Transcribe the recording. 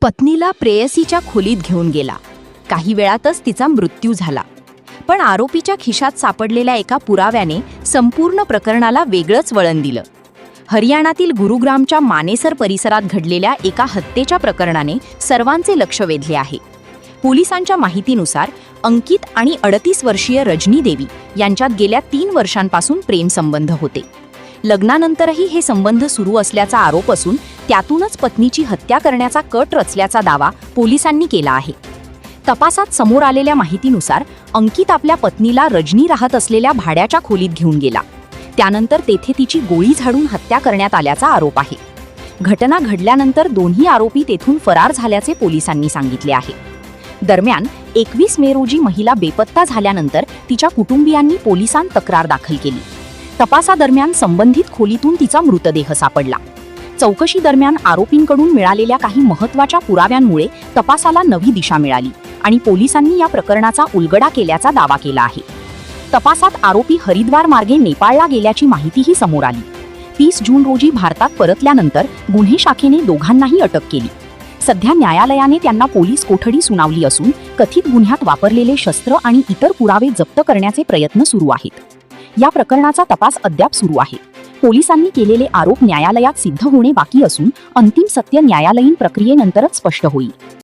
पत्नीला प्रेयसीच्या खोलीत घेऊन गेला. काही वेळातच तिचा मृत्यू झाला. पण आरोपीच्या खिशात सापडलेल्या एका पुराव्याने संपूर्ण प्रकरणाला वेगळंच वळण दिलं. हरियाणातील गुरुग्रामच्या मानेसर परिसरात घडलेल्या एका हत्येच्या प्रकरणाने सर्वांचे लक्ष वेधले आहे. पोलिसांच्या माहितीनुसार अंकित आणि 38 वर्षीय रजनी देवी यांच्यात गेल्या 3 वर्षांपासून प्रेमसंबंध होते. लग्नानंतरही हे संबंध सुरू असल्याचा आरोप असून त्यातूनच पत्नीची हत्या करण्याचा कट रचल्याचा दावा पोलिसांनी केला आहे. तपासात समोर आलेल्या माहितीनुसार अंकित आपल्या पत्नीला रजनी राहत असलेल्या भाड्याच्या खोलीत घेऊन गेला. त्यानंतर तेथे तिची गोळी झाडून हत्या करण्यात आल्याचा आरोप आहे. घटना घडल्यानंतर दोन्ही आरोपी तेथून फरार झाल्याचे पोलिसांनी सांगितले आहे. दरम्यान 21 मे रोजी महिला बेपत्ता झाल्यानंतर तिच्या कुटुंबियांनी पोलिसांत तक्रार दाखल केली. तपासादरम्यान संबंधित खोलीतून तिचा मृतदेह सापडला. चौकशी दरम्यान आरोपींकडून मिळालेल्या काही महत्त्वाच्या पुराव्यांमुळे तपासाला नवी दिशा मिळाली आणि पोलिसांनी या प्रकरणाचा उलगडा केल्याचा दावा केला आहे. तपासात आरोपी हरिद्वार मार्गे नेपाळला गेल्याची माहितीही समोर आली. 30 जून रोजी भारतात परतल्यानंतर गुन्हे शाखेने दोघांनाही अटक केली. सध्या न्यायालयाने त्यांना पोलीस कोठडी सुनावली असून कथित गुन्ह्यात वापरलेले शस्त्र आणि इतर पुरावे जप्त करण्याचे प्रयत्न सुरू आहेत. या प्रकरणाचा तपास अद्याप सुरू आहे. पोलिसांनी केलेले आरोप न्यायालयात सिद्ध होणे बाकी असून अंतिम सत्य न्यायालयीन प्रक्रियेनंतरच स्पष्ट होईल.